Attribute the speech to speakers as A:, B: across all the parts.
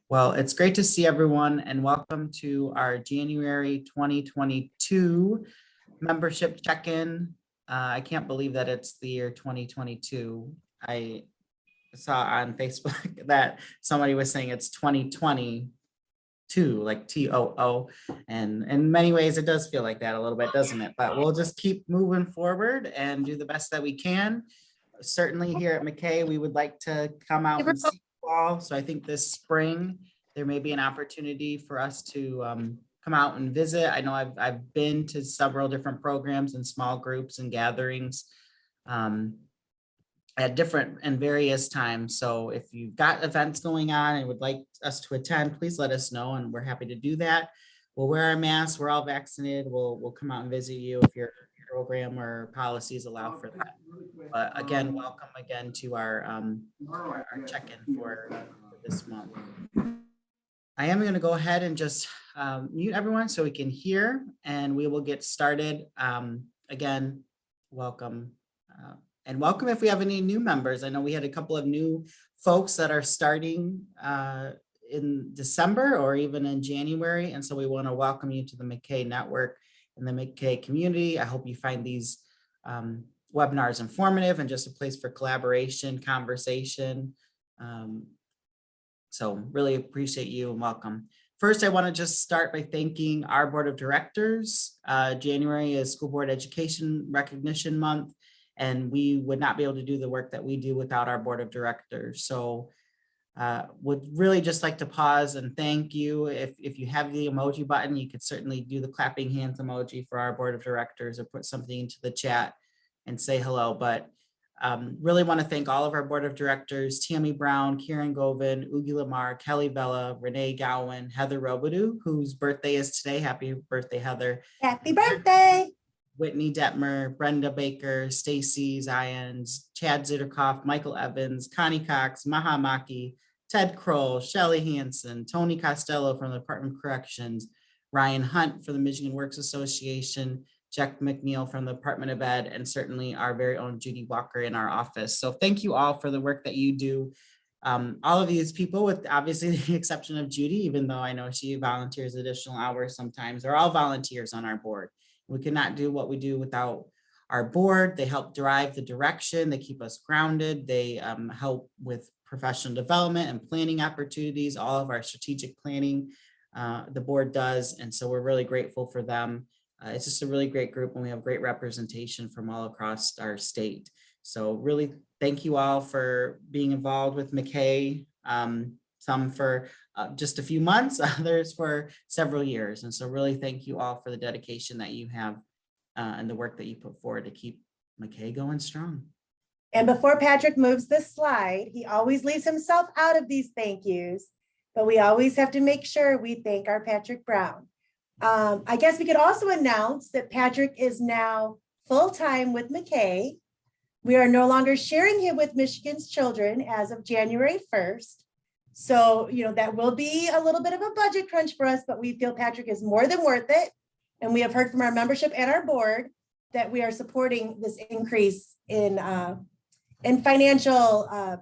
A: Well, it's great to see everyone and welcome to our January 2022 membership check-in. I can't believe that it's the year 2022. I saw on Facebook that somebody was saying it's 2022, like TOO. And in many ways, it does feel like that a little bit, doesn't it? But we'll just keep moving forward and do the best that we can. Certainly here at MACAE, we would like to come out and see you all. So I think this spring, there may be an opportunity for us to come out and visit. I know I've been to several different programs and small groups and gatherings at different and various times. So if you've got events going on and would like us to attend, please let us know and we're happy to do that. We'll wear our masks, we're all vaccinated. We'll come out and visit you if your program or policies allow for that. But again, welcome again to our check-in for this month. I am going to go ahead and just mute everyone so we can hear, and we will get started. Again, welcome. And welcome if we have any new members. I know we had a couple of new folks that are starting in December or even in January. And so we want to welcome you to the MACAE network and the MACAE community. I hope you find these webinars informative and just a place for collaboration, conversation. So really appreciate you and welcome. First, I want to just start by thanking our board of directors. January is School Board Education Recognition Month, and we would not be able to do the work that we do without our board of directors. So would really just like to pause and thank you. If you have the emoji button, you could certainly do the clapping hands emoji for our board of directors or put something into the chat and say hello. But really want to thank all of our board of directors, Tammy Brown, Kieran Govan, Ugi Lamar, Kelly Bella, Renee Gowan, Heather Robidoux, whose birthday is today. Happy birthday, Heather.
B: Happy birthday.
A: Whitney Detmer, Brenda Baker, Stacy Zions, Chad Zitterkoff, Michael Evans, Connie Cox, Maha Maki, Ted Kroll, Shelly Hansen, Tony Costello from the Department of Corrections, Ryan Hunt for the Michigan Works Association, Jack McNeil from the Department of Ed, and certainly our very own Judy Walker in our office. So thank you all for the work that you do. All of these people, with obviously the exception of Judy, even though I know she volunteers additional hours sometimes, are all volunteers on our board. We cannot do what we do without our board. They help drive the direction. They keep us grounded. They help with professional development and planning opportunities, all of our strategic planning the board does. And so we're really grateful for them. It's just a really great group and we have great representation from all across our state. So really thank you all for being involved with MACAE, some for just a few months, others for several years. And so really thank you all for the dedication that you have and the work that you put forward to keep MACAE going strong.
B: And before Patrick moves this slide, he always leaves himself out of these thank yous, but we always have to make sure we thank our Patrick Brown. I guess we could also announce that Patrick is now full-time with MACAE. We are no longer sharing him with Michigan's children as of January 1st. So, that will be a little bit of a budget crunch for us, but we feel Patrick is more than worth it. And we have heard from our membership and our board that we are supporting this increase in financial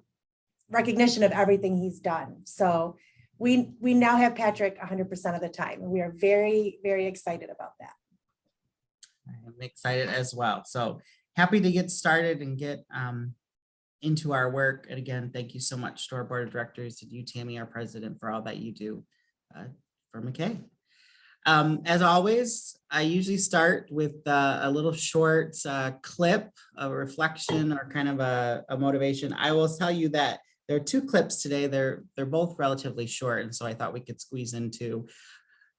B: recognition of everything he's done. So we now have Patrick 100% of the time, and we are very, very excited about that.
A: I'm excited as well. So happy to get started and get into our work. And again, thank you so much to our board of directors, to you, Tammy, our president, for all that you do for MACAE. As always, I usually start with a little short clip, a reflection, or kind of a motivation. I will tell you that there are two clips today. They're both relatively short, and so I thought we could squeeze into.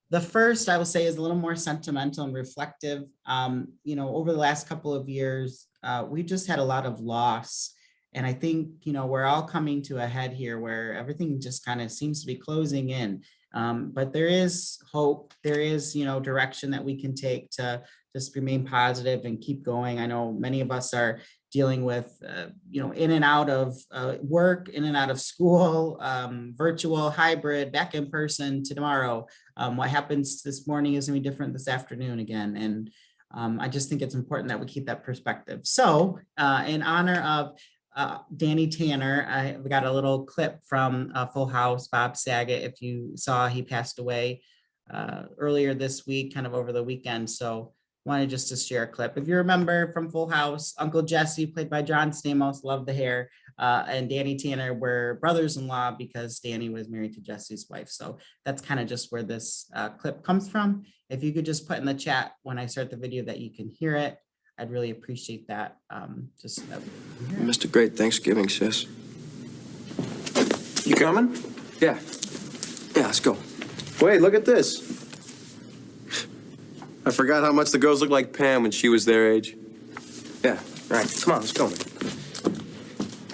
A: The first, I will say, is a little more sentimental and reflective. Over the last couple of years, we just had a lot of loss. And I think, we're all coming to a head here where everything just kind of seems to be closing in. But there is hope. There is, direction that we can take to just remain positive and keep going. I know many of us are dealing with, in and out of work, in and out of school, virtual, hybrid, back in person to tomorrow. What happens this morning is going to be different this afternoon again. And I just think it's important that we keep that perspective. So in honor of Danny Tanner. We got a little clip from Full House, Bob Saget. If you saw, he passed away earlier this week, kind of over the weekend. So wanted just to share a clip. If you remember from Full House, Uncle Jesse, played by John Stamos, loved the hair, and Danny Tanner were brothers-in-law because Danny was married to Jesse's wife. So that's kind of just where this clip comes from. If you could just put in the chat when I start the video that you can hear it, I'd really appreciate that. Just so that we can hear it.
C: Missed a great Thanksgiving, sis.
D: You coming?
C: Yeah. Yeah, let's go.
D: Wait, look at this. I forgot how much the girls looked like Pam when she was their age.
C: Yeah, right. Come on, let's go, man.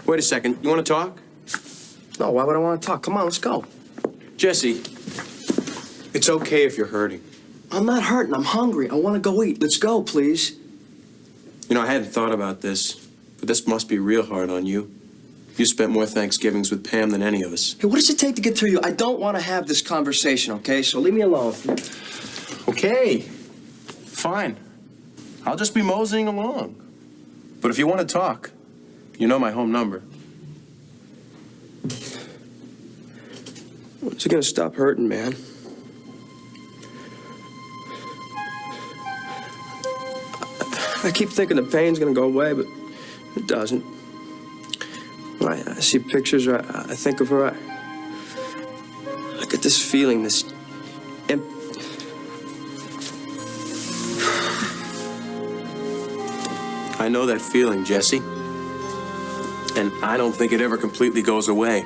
D: Wait a second. You want to talk?
C: No, why would I want to talk? Come on, let's go.
D: Jesse, it's okay if you're hurting.
C: I'm not hurting. I'm hungry. I want to go eat. Let's go, please.
D: You know, I hadn't thought about this, but this must be real hard on you. You spent more Thanksgivings with Pam than any of us.
C: Hey, what does it take to get through you? I don't want to have this conversation, okay? So leave me alone.
D: Okay, fine. I'll just be moseying along. But if you want to talk, you know my home number.
C: When's it gonna stop hurting, man? I keep thinking the pain's gonna go away, but it doesn't. When I see pictures or I think of her, I get this feeling, this
D: I know that feeling, Jesse. And I don't think it ever completely goes away.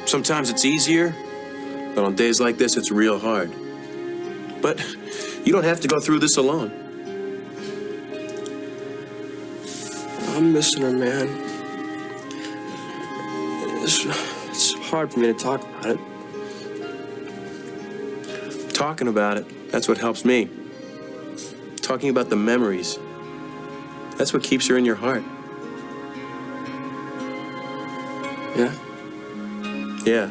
D: Sometimes it's easier, but on days like this, it's real hard. But you don't have to go through this alone.
C: I'm missing her, man. It's hard for me to talk about it.
D: Talking about it, that's what helps me. Talking about the memories, that's what keeps her in your heart.
C: Yeah?
D: Yeah.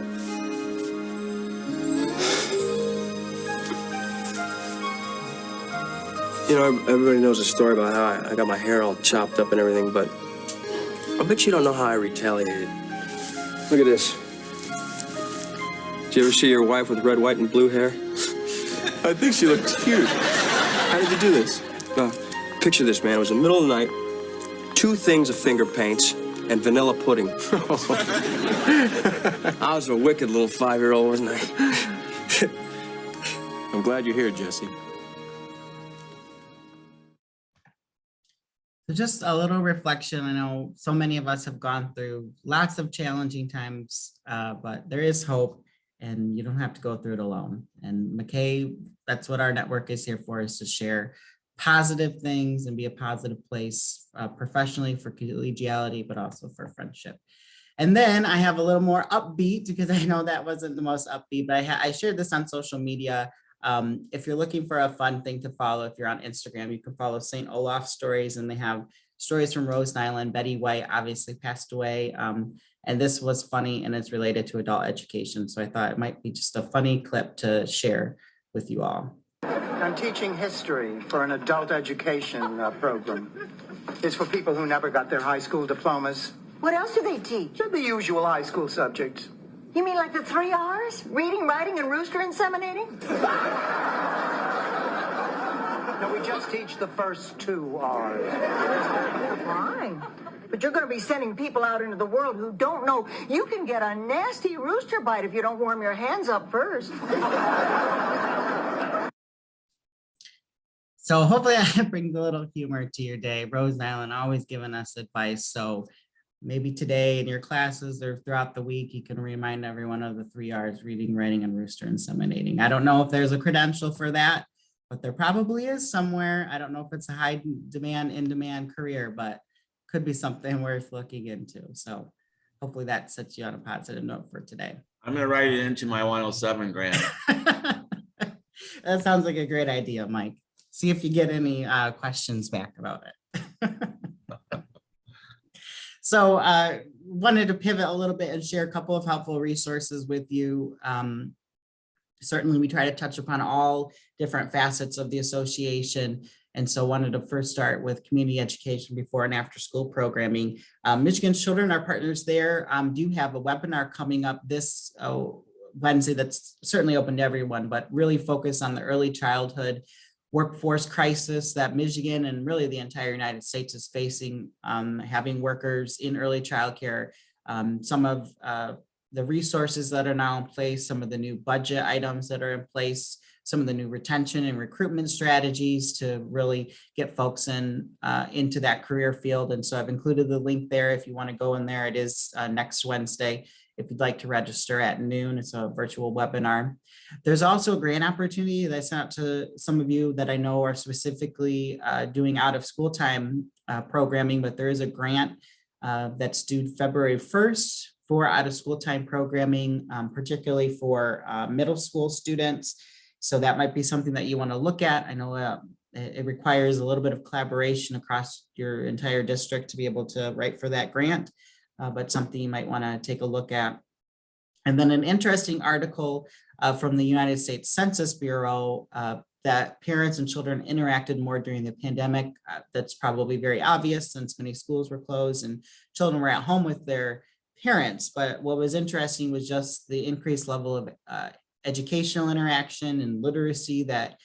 C: You know, everybody knows the story about how I got my hair all chopped up and everything, but I bet you don't know how I retaliated. Look at this. Did you ever see your wife with red, white, and blue hair?
D: I think she looked cute. How did you do this?
C: Picture this, man. It was the middle of the night, 2 things of finger paints and vanilla pudding. I was a wicked little 5-year-old, wasn't I?
D: I'm glad you're here, Jesse.
A: So just a little reflection. I know so many of us have gone through lots of challenging times, but there is hope and you don't have to go through it alone. And MACAE, that's what our network is here for, is to share positive things and be a positive place professionally for collegiality, but also for friendship. And then I have a little more upbeat because I know that wasn't the most upbeat, but I shared this on social media. If you're looking for a fun thing to follow, if you're on Instagram, you can follow St. Olaf Stories, and they have stories from Rose Island. Betty White obviously passed away. And this was funny and it's related to adult education. So I thought it might be just a funny clip to share with you all.
E: I'm teaching history for an adult education program. It's for people who never got their high school diplomas.
F: What else do they teach?
E: The usual high school subjects.
F: You mean like the 3 R's? Reading, writing, and rooster inseminating?
E: No, we just teach the first 2 R's.
F: Fine. But you're going to be sending people out into the world who don't know you can get a nasty rooster bite if you don't warm your hands up first.
A: So hopefully I bring a little humor to your day. Rose Island always giving us advice. So maybe today in your classes or throughout the week, you can remind everyone of the 3 R's: reading, writing, and rooster inseminating. I don't know if there's a credential for that, but there probably is somewhere. I don't know if it's a high demand, in-demand career, but could be something worth looking into. So hopefully that sets you on a positive note for today.
G: I'm going to write it into my 107 grant.
A: That sounds like a great idea, Mike. See if you get any questions back about it. So wanted to pivot a little bit and share a couple of helpful resources with you. Certainly we try to touch upon all different facets of the association. And so wanted to first start with community education before and after school programming. Michigan Children, our partners there, do have a webinar coming up this Wednesday that's certainly open to everyone, but really focused on the early childhood workforce crisis that Michigan and really the entire United States is facing, having workers in early childcare. Some of the resources that are now in place, some of the new budget items that are in place, some of the new retention and recruitment strategies to really get folks into that career field. And so I've included the link there if you want to go in there. It is next Wednesday. If you'd like to register at noon, it's a virtual webinar. There's also a grant opportunity that I sent out to some of you that I know are specifically doing out of school time programming, but there is a grant that's due February 1st for out of school time programming, particularly for middle school students. So that might be something that you want to look at. I know it requires a little bit of collaboration across your entire district to be able to write for that grant, but something you might want to take a look at. And then an interesting article from the United States Census Bureau that parents and children interacted more during the pandemic. That's probably very obvious since many schools were closed and children were at home with their parents. But what was interesting was just the increased level of educational interaction and literacy that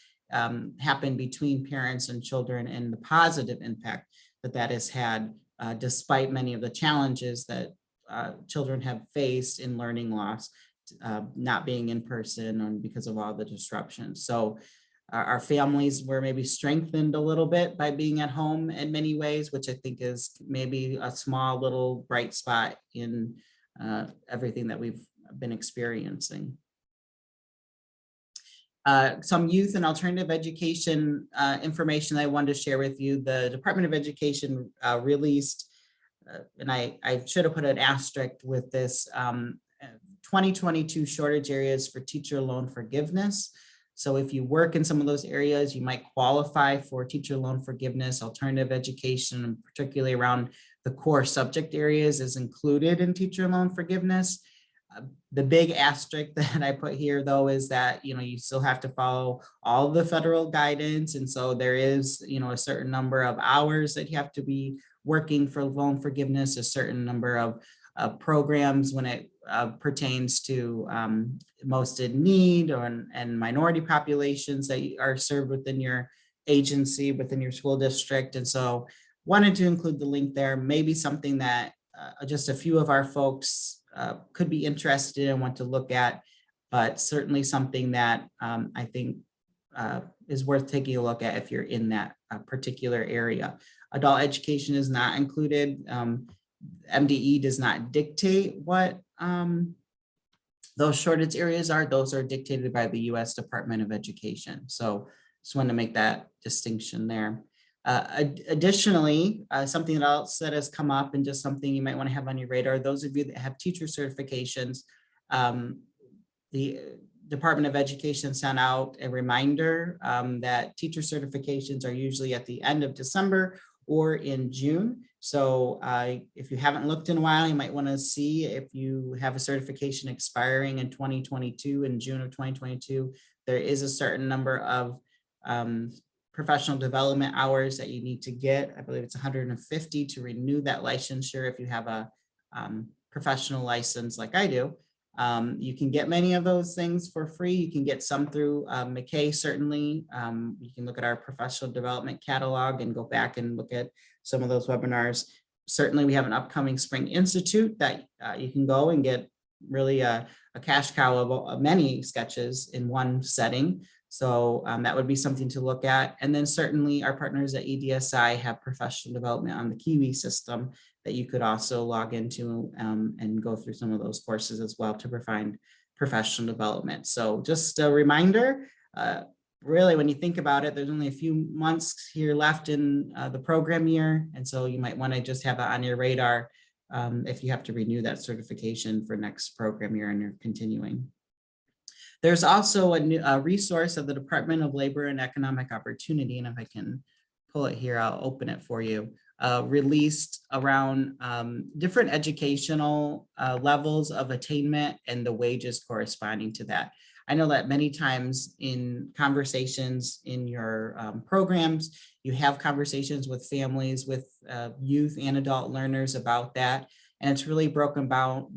A: happened between parents and children, and the positive impact that has had despite many of the challenges that children have faced in learning loss, not being in person and because of all the disruptions. So our families were maybe strengthened a little bit by being at home in many ways, which I think is maybe a small little bright spot in everything that we've been experiencing. Some youth and alternative education information I wanted to share with you. The Department of Education released, and I should have put an asterisk with this, 2022 shortage areas for teacher loan forgiveness. So if you work in some of those areas, you might qualify for teacher loan forgiveness. Alternative education, and particularly around the core subject areas, is included in teacher loan forgiveness. The big asterisk that I put here, though, is that, you still have to follow all the federal guidance. And so there is, a certain number of hours that you have to be working for loan forgiveness, a certain number of programs when it pertains to most in need and minority populations that are served within your agency, within your school district. And so wanted to include the link there, maybe something that just a few of our folks could be interested in and want to look at, but certainly something that I think is worth taking a look at if you're in that particular area. Adult education is not included. MDE does not dictate what those shortage areas are. Those are dictated by the U.S. Department of Education. So just wanted to make that distinction there. Additionally, something else that has come up and just something you might want to have on your radar, those of you that have teacher certifications, the Department of Education sent out a reminder that teacher certifications are usually at the end of December or in June. So if you haven't looked in a while, you might want to see if you have a certification expiring in 2022, in June of 2022, there is a certain number of professional development hours that you need to get. I believe it's 150 to renew that licensure if you have a professional license like I do. You can get many of those things for free. You can get some through MACAE, certainly. You can look at our professional development catalog and go back and look at some of those webinars. Certainly, we have an upcoming Spring Institute that you can go and get really a cash cow of many sketches in one setting. So that would be something to look at. And then certainly our partners at EDSI have professional development on the Kiwi system that you could also log into and go through some of those courses as well to provide professional development. So just a reminder, really, when you think about it, there's only a few months here left in the program year. And so you might want to just have it on your radar if you have to renew that certification for next program year and you're continuing. There's also a resource of the Department of Labor and Economic Opportunity, and if I can pull it here, I'll open it for you, released around different educational levels of attainment and the wages corresponding to that. I know that many times in conversations in your programs, you have conversations with families, with youth and adult learners about that. And it's really broken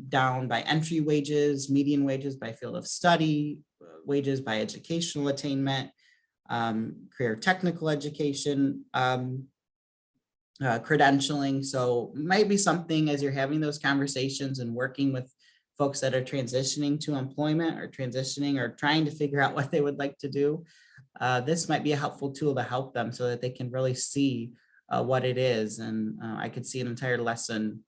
A: down by entry wages, median wages by field of study, wages by educational attainment, career technical education, credentialing. So it might be something as you're having those conversations and working with folks that are transitioning to employment or transitioning or trying to figure out what they would like to do. This might be a helpful tool to help them so that they can really see what it is. And I could see an entire lesson,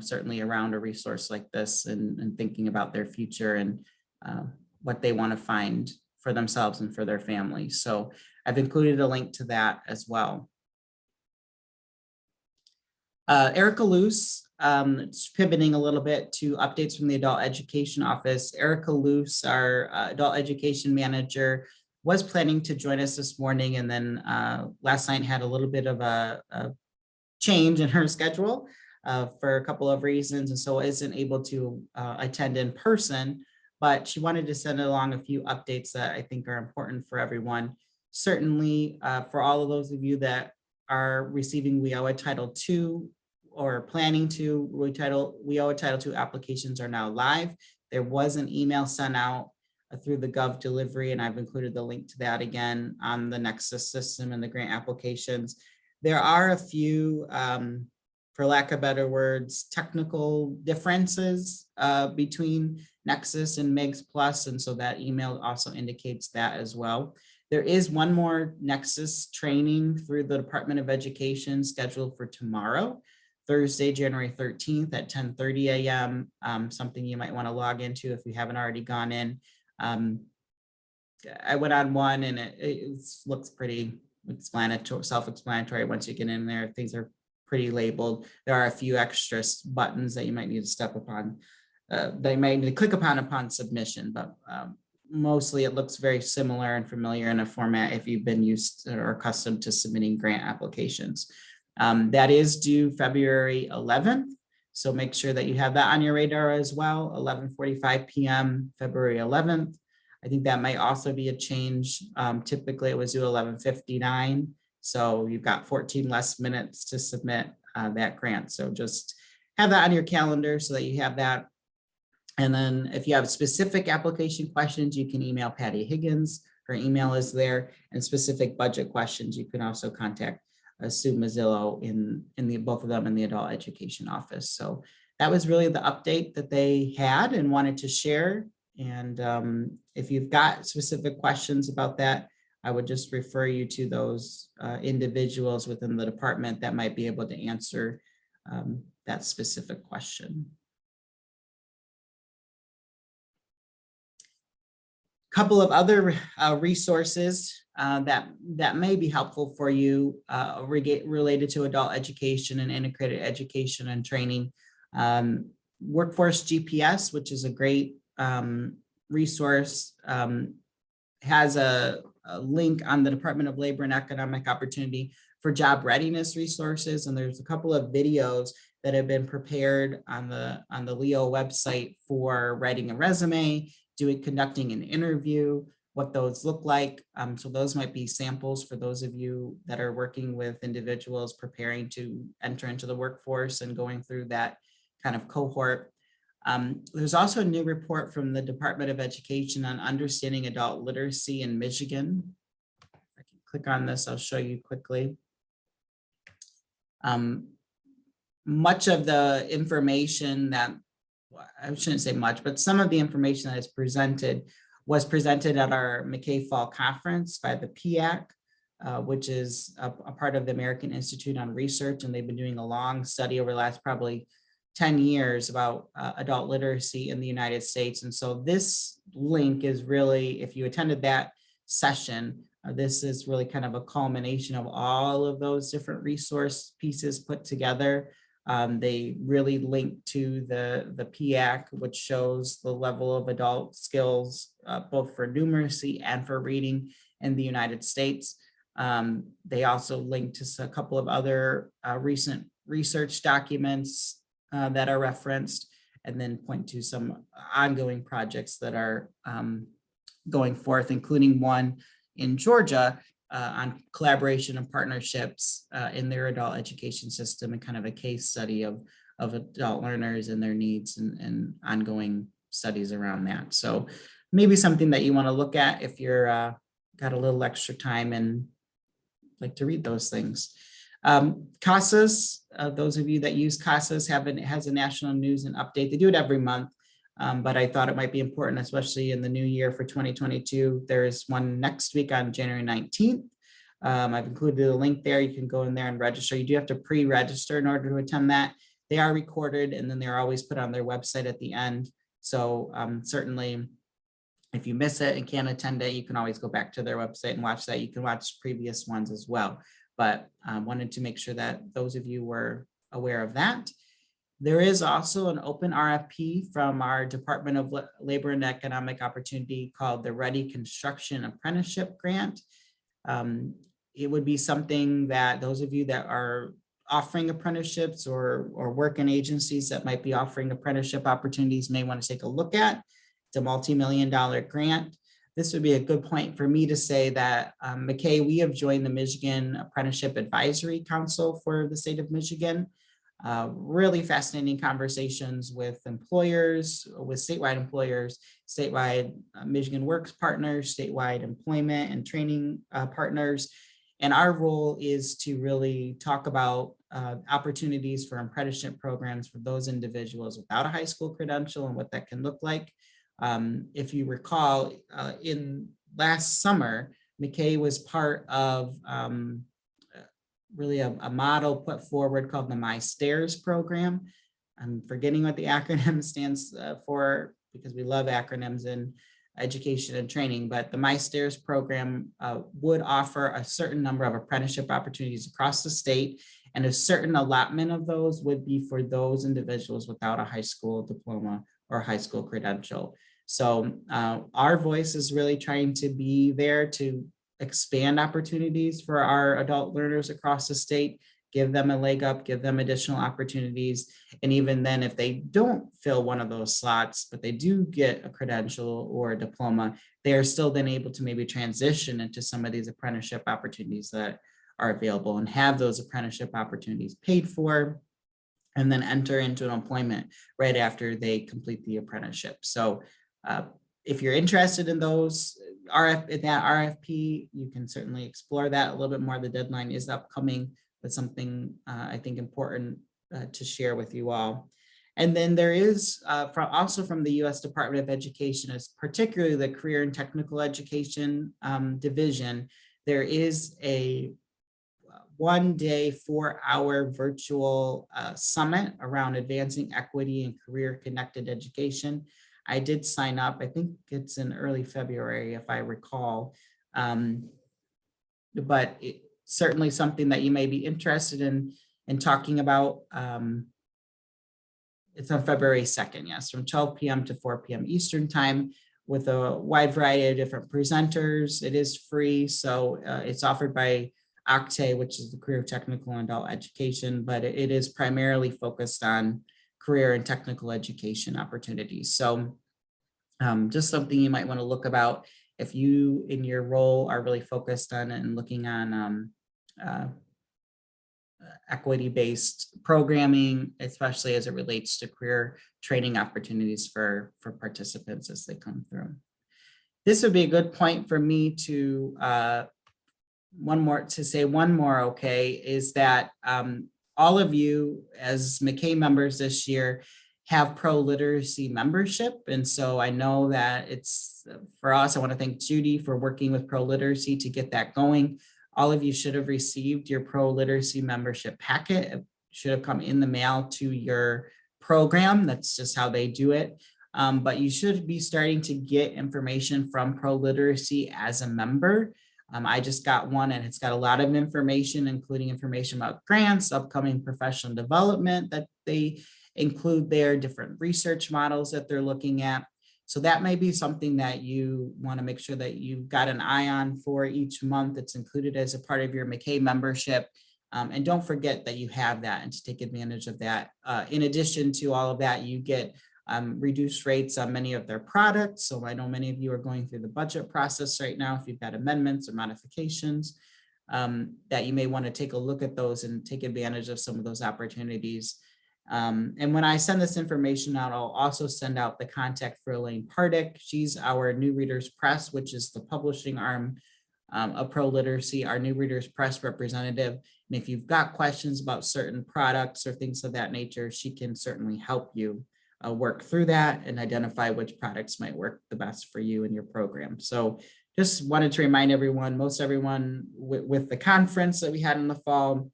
A: certainly around a resource like this and thinking about their future and what they want to find for themselves and for their families. So I've included a link to that as well. Erica Luce, pivoting a little bit to updates from the Adult Education Office. Erica Luce, our Adult Education Manager, was planning to join us this morning, and then last night had a little bit of a change in her schedule for a couple of reasons, and so isn't able to attend in person, but she wanted to send along a few updates that I think are important for everyone. Certainly for all of those of you that are receiving WIOA Title II or planning to, WIOA Title II applications are now live. There was an email sent out through the Gov delivery, and I've included the link to that again on the Nexus system and the grant applications. There are a few, for lack of better words, technical differences between Nexus and MIGS Plus, and so that email also indicates that as well. There is one more Nexus training through the Department of Education scheduled for tomorrow, Thursday, January 13th at 10:30 a.m. Something you might want to log into if you haven't already gone in. I went on one and it looks pretty self-explanatory. Once you get in there, things are pretty labeled. There are a few extra buttons that you might need to step upon. They may need to click upon submission, but mostly it looks very similar and familiar in a format if you've been used or accustomed to submitting grant applications. That is due February 11th. So make sure that you have that on your radar as well, 11:45 p.m., February 11th. I think that might also be a change. Typically it was due 11:59. So you've got 14 less minutes to submit that grant. So just have that on your calendar so that you have that. And then if you have specific application questions, you can email Patty Higgins. Her email is there, and specific budget questions, you can also contact Sue Mazzillo in both of them in the Adult Education Office. So that was really the update that they had and wanted to share. And if you've got specific questions about that, I would just refer you to those individuals within the department that might be able to answer that specific question. Couple of other resources that may be helpful for you related to adult education and integrated education and training. Workforce GPS, which is a great resource, has a link on the Department of Labor and Economic Opportunity for job readiness resources. And there's a couple of videos that have been prepared on the Leo website for writing a resume, conducting an interview, what those look like. So those might be samples for those of you that are working with individuals preparing to enter into the workforce and going through that kind of cohort. There's also a new report from the Department of Education on understanding adult literacy in Michigan. If I can click on this, I'll show you quickly. Much of the information that, I shouldn't say much, but some of the information that is presented was presented at our MACAE Fall Conference by the PIAC, which is a part of the American Institute on Research, and they've been doing a long study over the last probably 10 years about adult literacy in the United States. And so this link is really, if you attended that session, this is really kind of a culmination of all of those different resource pieces put together. They really link to the PIAC, which shows the level of adult skills, both for numeracy and for reading in the United States. They also link to a couple of other recent research documents that are referenced, and then point to some ongoing projects that are going forth, including one in Georgia on collaboration and partnerships in their adult education system, and kind of a case study of adult learners and their needs and ongoing studies around that. So maybe something that you want to look at if you're got a little extra time and like to read those things. CASAS, those of you that use CASAS has a national news and update. They do it every month, but I thought it might be important, especially in the new year for 2022. There is one next week on January 19th. I've included a link there. You can go in there and register. You do have to pre-register in order to attend that. They are recorded and then they're always put on their website at the end. So certainly, if you miss it and can't attend it, you can always go back to their website and watch that. You can watch previous ones as well. But I wanted to make sure that those of you were aware of that. There is also an open RFP from our Department of Labor and Economic Opportunity called the Ready Construction Apprenticeship Grant. It would be something that those of you that are offering apprenticeships or work in agencies that might be offering apprenticeship opportunities may want to take a look at. It's a multi-million-dollar grant. This would be a good point for me to say that MACAE, we have joined the Michigan Apprenticeship Advisory Council for the state of Michigan. Really fascinating conversations with employers, with statewide employers, statewide Michigan Works partners, statewide employment and training partners. And our role is to really talk about opportunities for apprenticeship programs for those individuals without a high school credential and what that can look like. If you recall, in last summer, MACAE was part of really a model put forward called the MyStairs program. I'm forgetting what the acronym stands for because we love acronyms in education and training, but the MyStairs program would offer a certain number of apprenticeship opportunities across the state, and a certain allotment of those would be for those individuals without a high school diploma or high school credential. So our voice is really trying to be there to expand opportunities for our adult learners across the state, give them a leg up, give them additional opportunities. And even then, if they don't fill one of those slots, but they do get a credential or a diploma, they are still then able to maybe transition into some of these apprenticeship opportunities that are available and have those apprenticeship opportunities paid for, and then enter into an employment right after they complete the apprenticeship. So if you're interested in those that RFP, you can certainly explore that a little bit more. The deadline is upcoming, but something I think important to share with you all. And then there is also from the U.S. Department of Education, is particularly the Career and Technical Education Division, there is a one-day, 4-hour virtual summit around advancing equity and career-connected education. I did sign up. I think it's in early February, if I recall. But it's certainly something that you may be interested in talking about. It's on February 2nd, yes, from 12 p.m. to 4 p.m. Eastern time, with a wide variety of different presenters. It is free, so it's offered by MACAE, which is the Career, Technical, and Adult Education, but it is primarily focused on career and technical education opportunities. So just something you might want to look about if you in your role are really focused on and looking on equity-based programming, especially as it relates to career training opportunities for participants as they come through. This would be a good point for me to say one more, okay, is that all of you as MACAE members this year have ProLiteracy membership. And so I know that it's for us, I want to thank Judy for working with ProLiteracy to get that going. All of you should have received your ProLiteracy membership packet. It should have come in the mail to your program. That's just how they do it. But you should be starting to get information from ProLiteracy as a member. I just got one and it's got a lot of information, including information about grants, upcoming professional development that they include there, different research models that they're looking at. So that may be something that you want to make sure that you've got an eye on for each month. It's included as a part of your MACAE membership. And don't forget that you have that and to take advantage of that. In addition to all of that, you get reduced rates on many of their products. So I know many of you are going through the budget process right now. If you've got amendments or modifications, that you may want to take a look at those and take advantage of some of those opportunities. And when I send this information out, I'll also send out the contact for Elaine Pardick. She's our New Readers Press, which is the publishing arm of ProLiteracy, our New Readers Press representative. And if you've got questions about certain products or things of that nature, she can certainly help you work through that and identify which products might work the best for you and your program. So just wanted to remind everyone, most everyone with the conference that we had in the fall,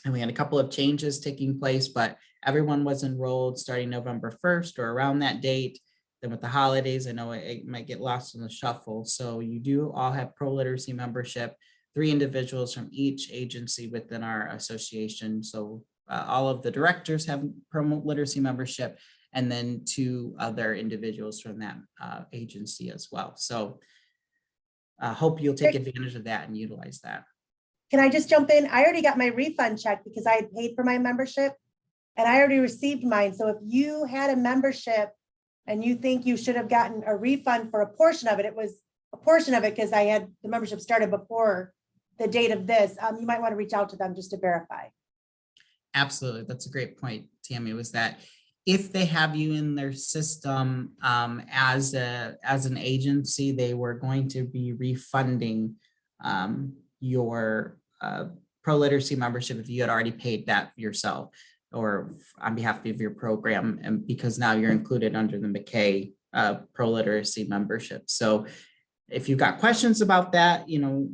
A: and we had a couple of changes taking place, but everyone was enrolled starting November 1st or around that date. Then with the holidays, I know it might get lost in the shuffle. So you do all have ProLiteracy membership, 3 individuals from each agency within our association. So all of the directors have ProLiteracy membership, and then 2 other individuals from that agency as well. So I hope you'll take advantage of that and utilize that.
B: Can I just jump in? I already got my refund check because I had paid for my membership and I already received mine. So if you had a membership and you think you should have gotten a refund for a portion of it, it was a portion of it because I had the membership started before the date of this, you might want to reach out to them just to verify.
A: Absolutely. That's a great point, Tammy, was that if they have you in their system as an agency, they were going to be refunding your ProLiteracy membership if you had already paid that yourself or on behalf of your program, and because now you're included under the MACAE ProLiteracy membership. So if you've got questions about that,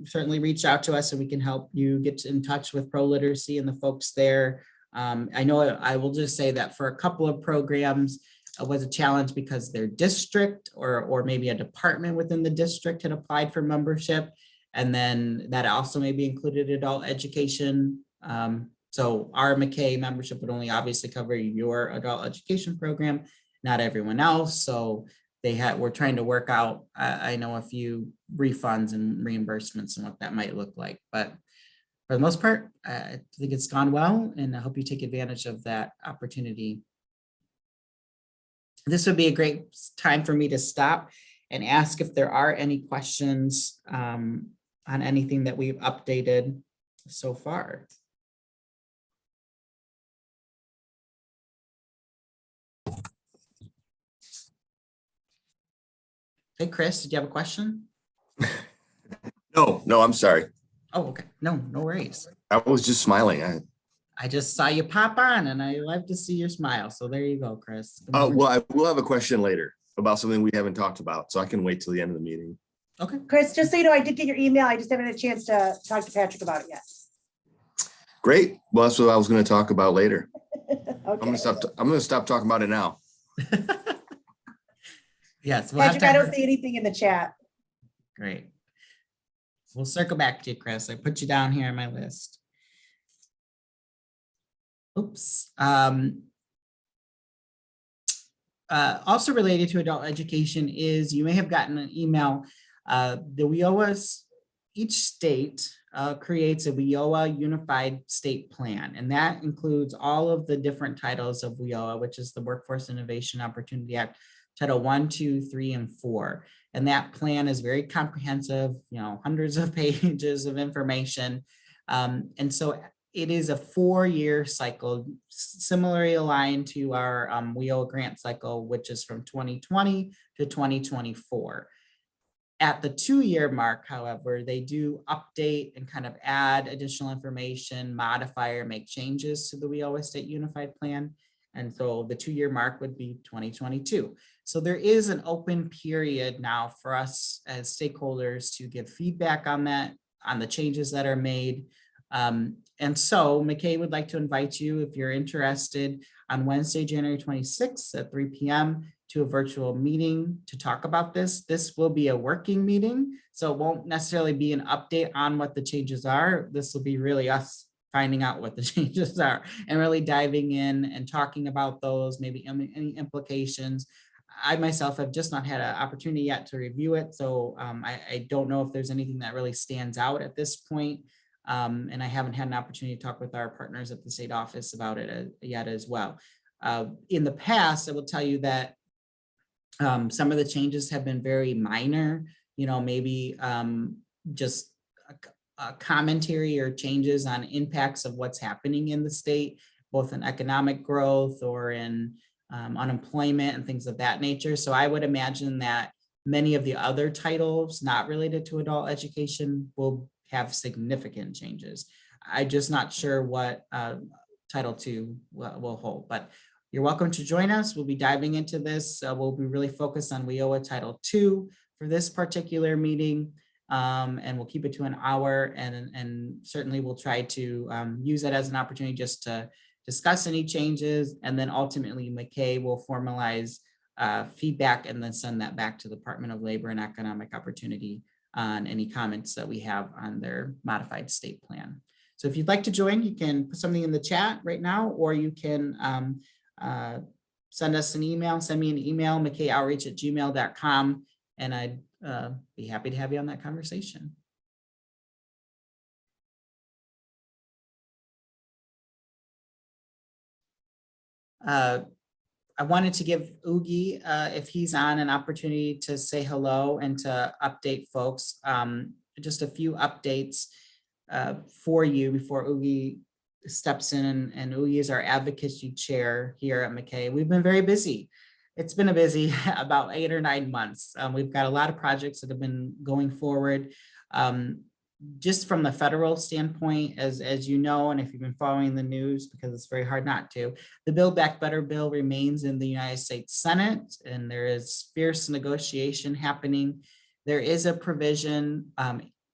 A: certainly reach out to us and we can help you get in touch with ProLiteracy and the folks there. I know I will just say that for a couple of programs, it was a challenge because their district or maybe a department within the district had applied for membership. And then that also maybe included adult education. So our MACAE membership would only obviously cover your adult education program, not everyone else. So we're trying to work out, I know, a few refunds and reimbursements and what that might look like. But for the most part, I think it's gone well, and I hope you take advantage of that opportunity. This would be a great time for me to stop and ask if there are any questions on anything that we've updated so far. Hey, Chris, did you have a question?
H: No, I'm sorry.
A: Oh, okay. No worries.
H: I was just smiling.
A: I just saw you pop on and I love to see your smile. So there you go, Chris.
H: Well, I will have a question later about something we haven't talked about, so I can wait till the end of the meeting.
A: Okay.
B: Chris, just so you know, I did get your email. I just haven't had a chance to talk to Patrick about it yet.
H: Great. Well, that's what I was going to talk about later.
B: Okay.
H: I'm going to stop talking about it now.
A: Yes.
B: Patrick, I don't see anything in the chat.
A: Great. We'll circle back to you, Chris. I put you down here on my list. Oops. Also related to adult education is you may have gotten an email. The WIOA, each state creates a WIOA unified state plan, and that includes all of the different titles of WIOA, which is the Workforce Innovation Opportunity Act, Title 1, 2, 3, and 4. And that plan is very comprehensive, hundreds of pages of information. And so it is a 4-year cycle, similarly aligned to our WIOA grant cycle, which is from 2020 to 2024. At the 2-year mark, however, they do update and kind of add additional information, modify or make changes to the WIOA State Unified Plan. And so the 2-year mark would be 2022. So there is an open period now for us as stakeholders to give feedback on that, on the changes that are made. And so MACAE would like to invite you, if you're interested, on Wednesday, January 26th at 3 p.m. to a virtual meeting to talk about this. This will be a working meeting, so it won't necessarily be an update on what the changes are. This will be really us finding out what the changes are and really diving in and talking about those, maybe any implications. I myself have just not had an opportunity yet to review it, so I don't know if there's anything that really stands out at this point. And I haven't had an opportunity to talk with our partners at the state office about it yet as well. In the past, I will tell you that some of the changes have been very minor, maybe just a commentary or changes on impacts of what's happening in the state, both in economic growth or in unemployment and things of that nature. So I would imagine that many of the other titles not related to adult education will have significant changes. I'm just not sure what Title II will hold, but you're welcome to join us. We'll be diving into this. We'll be really focused on WIOA Title II for this particular meeting, and we'll keep it to an hour, and certainly we'll try to use that as an opportunity just to discuss any changes, and then ultimately MACAE will formalize feedback and then send that back to the Department of Labor and Economic Opportunity on any comments that we have on their modified state plan. So if you'd like to join, you can put something in the chat right now, or you can send us an email, send me an email, macaeoutreach@gmail.com, and I'd be happy to have you on that conversation. I wanted to give Oogie, if he's on, an opportunity to say hello and to update folks. Just a few updates for you before Oogie steps in, and Oogie is our advocacy chair here at MACAE. We've been very busy. It's been a busy about 8 or 9 months. We've got a lot of projects that have been going forward. Just from the federal standpoint, as you know, and if you've been following the news, because it's very hard not to, the Build Back Better bill remains in the United States Senate, and there is fierce negotiation happening. There is a provision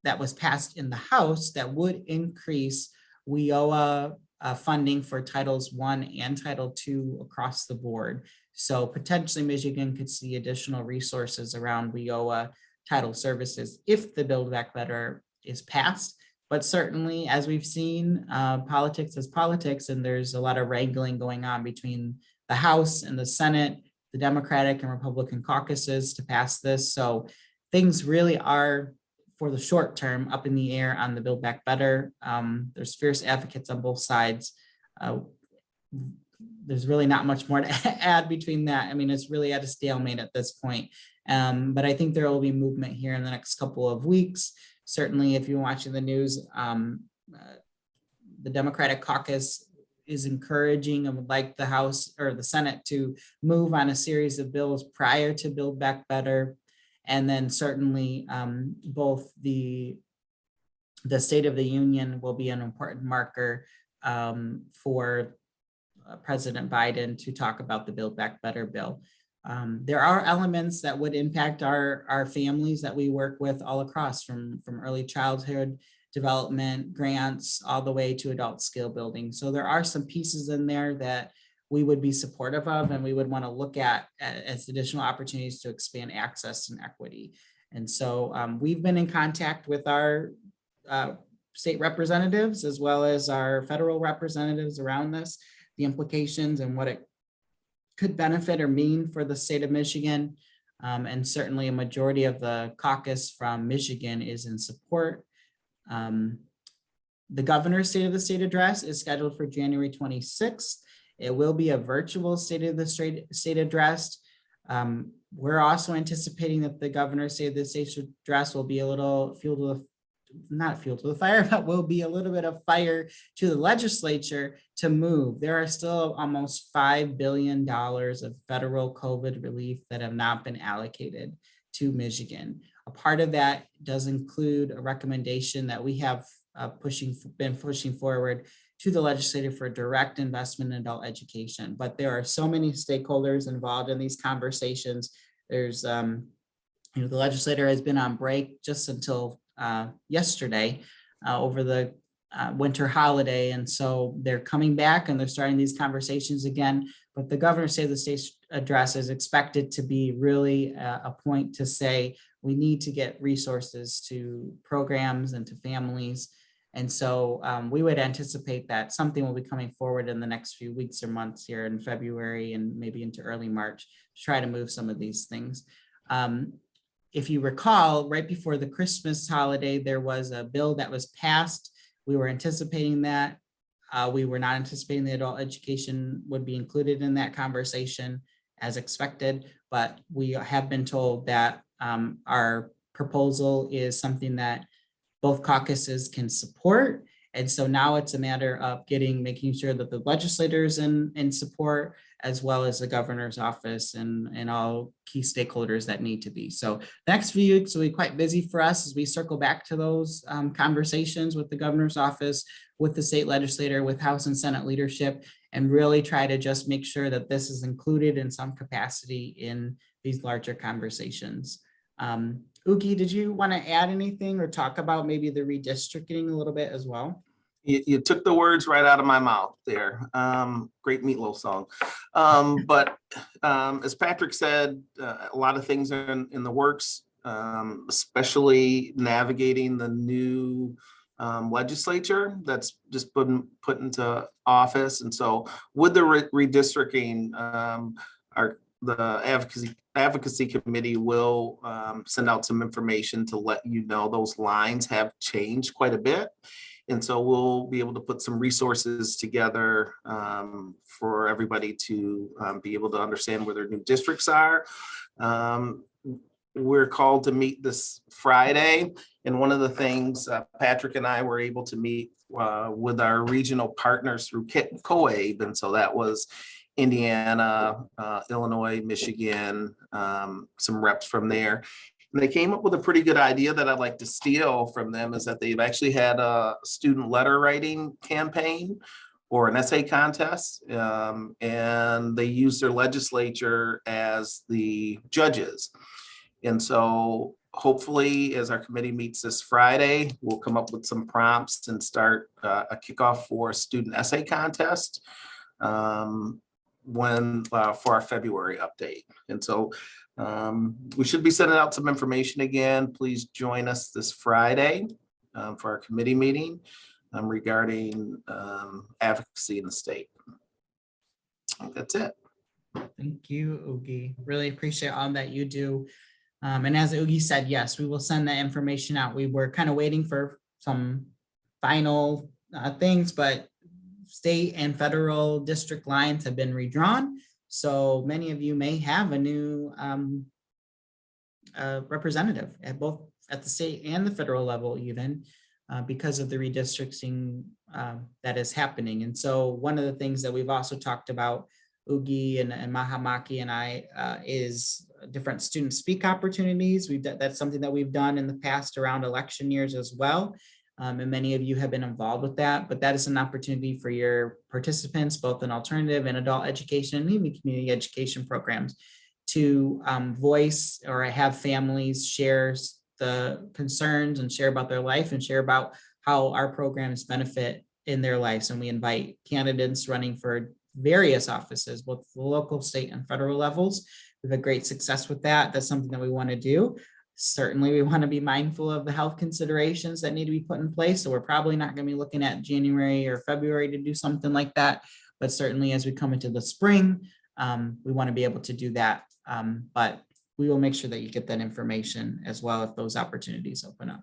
A: that was passed in the House that would increase WIOA funding for Titles I and Title II across the board. So potentially Michigan could see additional resources around WIOA title services if the Build Back Better is passed. But certainly, as we've seen, politics is politics, and there's a lot of wrangling going on between the House and the Senate, the Democratic and Republican caucuses to pass this. So things really are, for the short term, up in the air on the Build Back Better. There's fierce advocates on both sides. There's really not much more to add between that. I mean, it's really at a stalemate at this point. But I think there will be movement here in the next couple of weeks. Certainly, if you're watching the news, the Democratic caucus is encouraging and would like the House or the Senate to move on a series of bills prior to Build Back Better. And then certainly both the State of the Union will be an important marker for President Biden to talk about the Build Back Better bill. There are elements that would impact our families that we work with all across, from early childhood development grants all the way to adult skill building. So there are some pieces in there that we would be supportive of, and we would want to look at as additional opportunities to expand access and equity. And so we've been in contact with our state representatives as well as our federal representatives around this, the implications and what it could benefit or mean for the state of Michigan. And certainly a majority of the caucus from Michigan is in support. The governor's State of the State address is scheduled for January 26th. It will be a virtual State of the State address. We're also anticipating that the governor's State of the State address will be a little not fuel to the fire, but will be a little bit of fire to the legislature to move. There are still almost $5 billion of federal COVID relief that have not been allocated to Michigan. A part of that does include a recommendation that we have been pushing forward to the legislature for direct investment in adult education. But there are so many stakeholders involved in these conversations. There's, the legislator has been on break just until yesterday over the winter holiday. And so they're coming back and they're starting these conversations again. But the governor's State of the State address is expected to be really a point to say we need to get resources to programs and to families. And so we would anticipate that something will be coming forward in the next few weeks or months here in February and maybe into early March to try to move some of these things. If you recall, right before the Christmas holiday, there was a bill that was passed. We were anticipating that. We were not anticipating the adult education would be included in that conversation as expected, but we have been told that our proposal is something that both caucuses can support. And so now it's a matter of making sure that the legislators in support, as well as the governor's office and all key stakeholders that need to be. So the next few weeks will be quite busy for us as we circle back to those conversations with the governor's office, with the state legislator, with House and Senate leadership, and really try to just make sure that this is included in some capacity in these larger conversations. Ugi, did you want to add anything or talk about maybe the redistricting a little bit as well?
I: You took the words right out of my mouth there. Great Meatloaf song. But as Patrick said, a lot of things are in the works, especially navigating the new legislature that's just put into office. And so with the redistricting, the advocacy committee will send out some information to let you know those lines have changed quite a bit. And so we'll be able to put some resources together for everybody to be able to understand where their new districts are. We're called to meet this Friday. And one of the things Patrick and I were able to meet with our regional partners through COABE. And so that was Indiana, Illinois, Michigan, some reps from there. And they came up with a pretty good idea that I'd like to steal from them, is that they've actually had a student letter writing campaign or an essay contest, and they use their legislature as the judges. And so hopefully, as our committee meets this Friday, we'll come up with some prompts and start a kickoff for a student essay contest for our February update. And so we should be sending out some information again. Please join us this Friday for our committee meeting regarding advocacy in the state. That's it.
A: Thank you, Ugi. Really appreciate all that you do. And as Ugi said, yes, we will send that information out. We were kind of waiting for some final things, but state and federal district lines have been redrawn. So many of you may have a new representative at both the state and the federal level, even because of the redistricting that is happening. And so one of the things that we've also talked about, Ugi and MACAE and I, is different student speak opportunities. That's something that we've done in the past around election years as well. And many of you have been involved with that, but that is an opportunity for your participants, both in alternative and adult education and even community education programs, to voice or have families share the concerns and share about their life and share about how our programs benefit in their lives. And we invite candidates running for various offices, both the local, state, and federal levels. We've had great success with that. That's something that we want to do. Certainly, we want to be mindful of the health considerations that need to be put in place. So we're probably not going to be looking at January or February to do something like that. But certainly as we come into the spring, we want to be able to do that. But we will make sure that you get that information as well if those opportunities open up.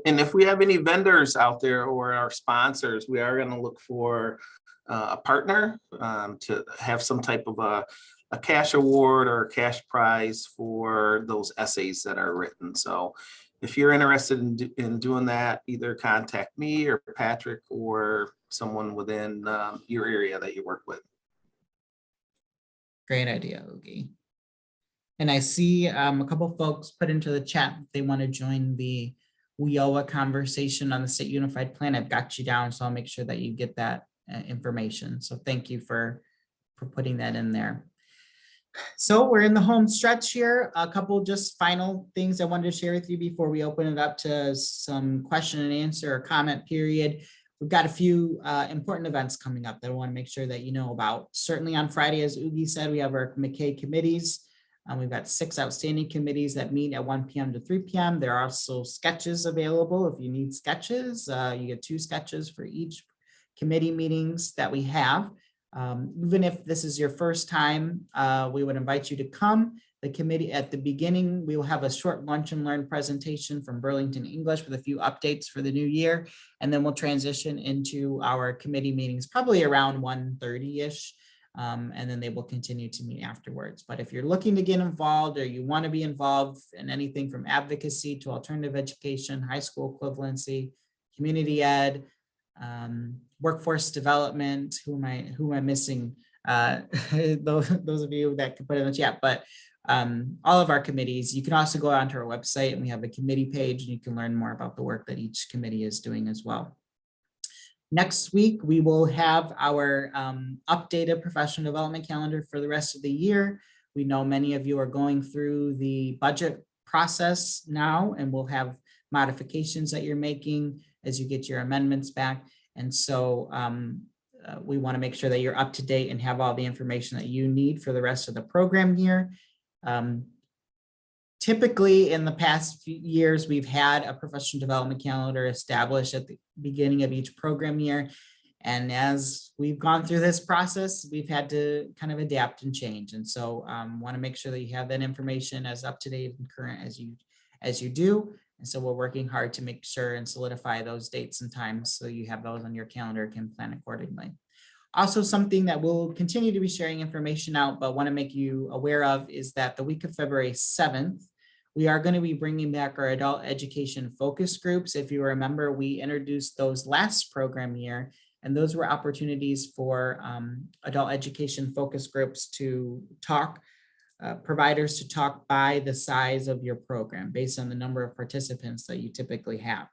I: And if we have any vendors out there or our sponsors, we are going to look for a partner to have some type of a cash award or a cash prize for those essays that are written. So if you're interested in doing that, either contact me or Patrick or someone within your area that you work with.
A: Great idea, Ugi. And I see a couple folks put into the chat that they want to join the WIOA conversation on the state unified plan. I've got you down, so I'll make sure that you get that information. So thank you for putting that in there. So we're in the home stretch here. A couple just final things I wanted to share with you before we open it up to some question and answer or comment period. We've got a few important events coming up that I want to make sure that you know about. Certainly on Friday, as Ugi said, we have our MACAE committees. We've got 6 outstanding committees that meet at 1 p.m. to 3 p.m. There are also sketches available. If you need sketches, you get 2 sketches for each committee meetings that we have. Even if this is your first time, we would invite you to come. The committee at the beginning, we will have a short lunch and learn presentation from Burlington English with a few updates for the new year. And then we'll transition into our committee meetings, probably around 1:30-ish. And then they will continue to meet afterwards. But if you're looking to get involved or you want to be involved in anything from advocacy to alternative education, high school equivalency, community ed, workforce development, who am I missing? Those of you that can put it in the chat, but all of our committees, you can also go onto our website and we have a committee page and you can learn more about the work that each committee is doing as well. Next week, we will have our updated professional development calendar for the rest of the year. We know many of you are going through the budget process now, and we'll have modifications that you're making as you get your amendments back. And so we want to make sure that you're up to date and have all the information that you need for the rest of the program year. Typically, in the past few years, we've had a professional development calendar established at the beginning of each program year. And as we've gone through this process, we've had to kind of adapt and change. And so want to make sure that you have that information as up to date and current as you do. And so we're working hard to make sure and solidify those dates and times so you have those on your calendar and can plan accordingly. Also, something that we'll continue to be sharing information out, but want to make you aware of is that the week of February 7th, we are going to be bringing back our adult education focus groups. If you remember, we introduced those last program year, and those were opportunities for adult education focus groups to talk, providers to talk by the size of your program based on the number of participants that you typically have.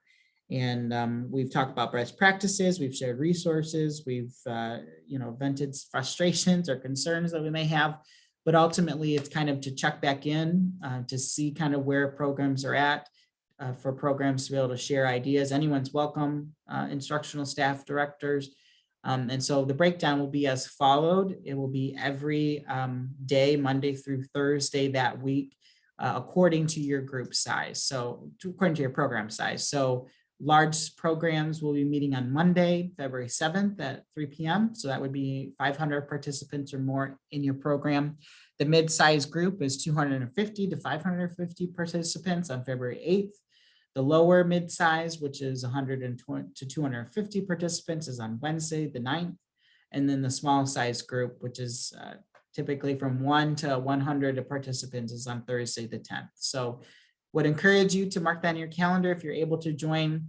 A: And we've talked about best practices, we've shared resources, we've vented frustrations or concerns that we may have, but ultimately it's kind of to check back in to see kind of where programs are at, for programs to be able to share ideas. Anyone's welcome, instructional staff, directors. And so the breakdown will be as followed. It will be every day, Monday through Thursday that week, according to your group size. So according to your program size. So large programs will be meeting on Monday, February 7th at 3 p.m. So that would be 500 participants or more in your program. The mid-size group is 250 to 550 participants on February 8th. The lower mid-size, which is 120 to 250 participants, is on Wednesday, the 9th. And then the small size group, which is typically from 1 to 100 participants, is on Thursday, the 10th. So would encourage you to mark that on your calendar if you're able to join.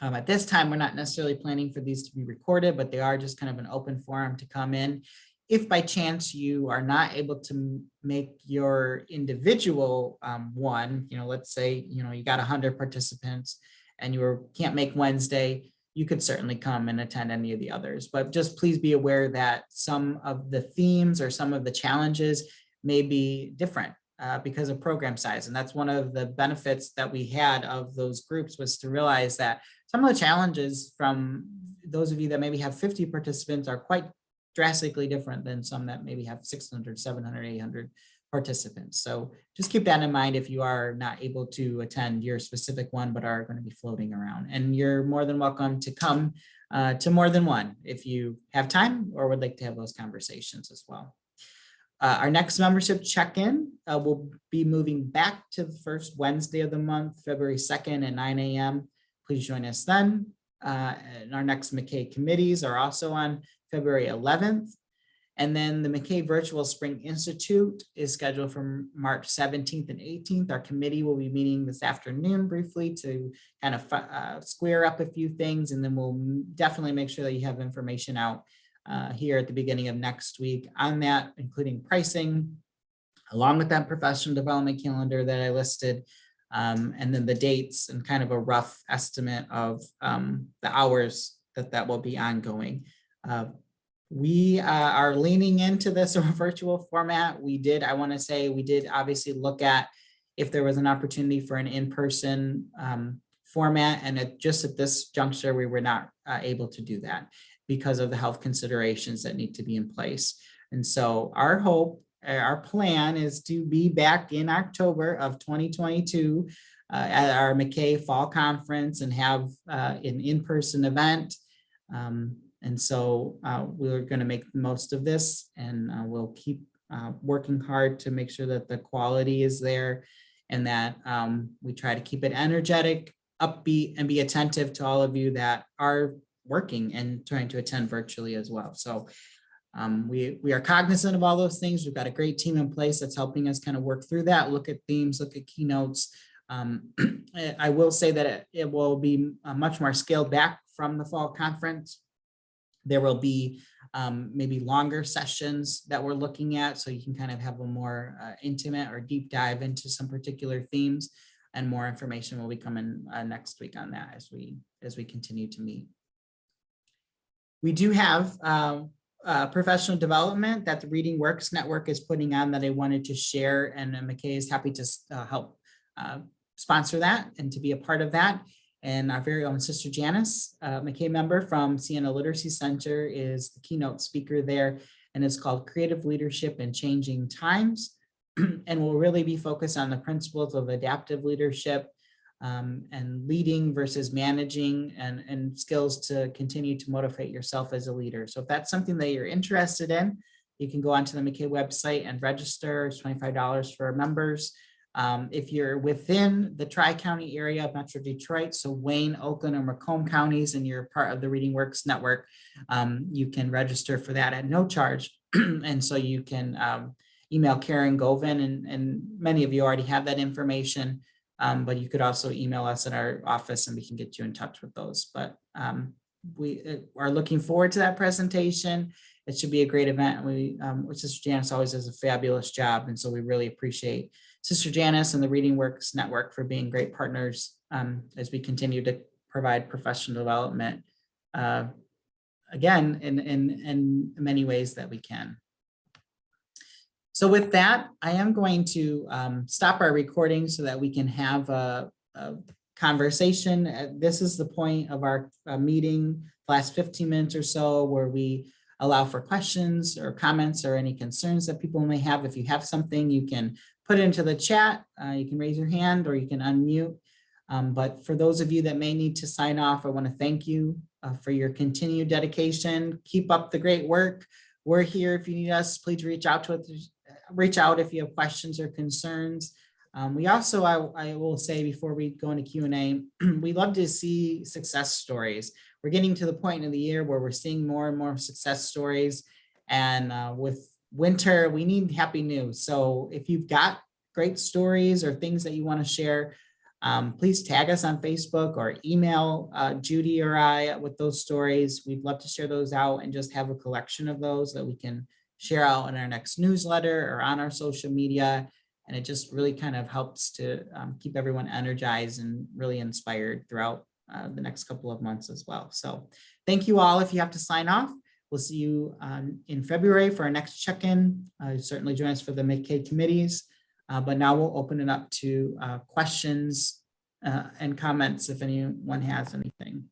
A: At this time, we're not necessarily planning for these to be recorded, but they are just kind of an open forum to come in. If by chance you are not able to make your individual one, let's say, you got 100 participants and you can't make Wednesday, you could certainly come and attend any of the others. But just please be aware that some of the themes or some of the challenges may be different because of program size. And that's one of the benefits that we had of those groups, was to realize that some of the challenges from those of you that maybe have 50 participants are quite drastically different than some that maybe have 600, 700, 800 participants. So just keep that in mind if you are not able to attend your specific one, but are going to be floating around. And you're more than welcome to come to more than one if you have time or would like to have those conversations as well. Our next membership check-in will be moving back to the first Wednesday of the month, February 2nd at 9 a.m. Please join us then. And our next MACAE committees are also on February 11th. And then the MACAE Virtual Spring Institute is scheduled for March 17th and 18th. Our committee will be meeting this afternoon briefly to kind of square up a few things, and then we'll definitely make sure that you have information out here at the beginning of next week on that, including pricing, along with that professional development calendar that I listed, and then the dates and kind of a rough estimate of the hours that will be ongoing. We are leaning into this virtual format. I want to say we did obviously look at if there was an opportunity for an in-person format, and just at this juncture, we were not able to do that because of the health considerations that need to be in place. And so our hope, our plan is to be back in October of 2022 at our MACAE Fall Conference and have an in-person event. And so we're going to make the most of this, and we'll keep working hard to make sure that the quality is there and that we try to keep it energetic, upbeat, and be attentive to all of you that are working and trying to attend virtually as well. So we are cognizant of all those things. We've got a great team in place that's helping us kind of work through that, look at themes, look at keynotes. I will say that it will be much more scaled back from the fall conference. There will be maybe longer sessions that we're looking at, so you can kind of have a more intimate or deep dive into some particular themes, and more information will be coming next week on that as we continue to meet. We do have professional development that the Reading Works Network is putting on that I wanted to share, and MACAE is happy to help sponsor that and to be a part of that. And our very own Sister Janice, MACAE member from Siena Literacy Center, is the keynote speaker there, and it's called Creative Leadership in Changing Times, and will really be focused on the principles of adaptive leadership and leading versus managing, and skills to continue to motivate yourself as a leader. So if that's something that you're interested in, you can go onto the MACAE website and register. It's $25 for members. If you're within the Tri-County area of Metro Detroit, so Wayne, Oakland, or Macomb counties, and you're part of the Reading Works Network, you can register for that at no charge. And so you can email Karen Govin, and many of you already have that information, but you could also email us at our office and we can get you in touch with those. But we are looking forward to that presentation. It should be a great event. Sister Janice always does a fabulous job, and so we really appreciate Sister Janice and the Reading Works Network for being great partners as we continue to provide professional development, again, in many ways that we can. So with that, I am going to stop our recording so that we can have a conversation. This is the point of our meeting, last 15 minutes or so, where we allow for questions or comments or any concerns that people may have. If you have something, you can put it into the chat. You can raise your hand or you can unmute. But for those of you that may need to sign off, I want to thank you for your continued dedication. Keep up the great work. We're here if you need us. Please reach out to us. Reach out if you have questions or concerns. We also, I will say before we go into Q&A, we love to see success stories. We're getting to the point in the year where we're seeing more and more success stories. And with winter, we need happy news. So if you've got great stories or things that you want to share, please tag us on Facebook or email Judy or I with those stories. We'd love to share those out and just have a collection of those that we can share out in our next newsletter or on our social media. And it just really kind of helps to keep everyone energized and really inspired throughout the next couple of months as well. So thank you all. If you have to sign off, we'll see you in February for our next check-in. Certainly join us for the MACAE committees. But now we'll open it up to questions and comments if anyone has anything.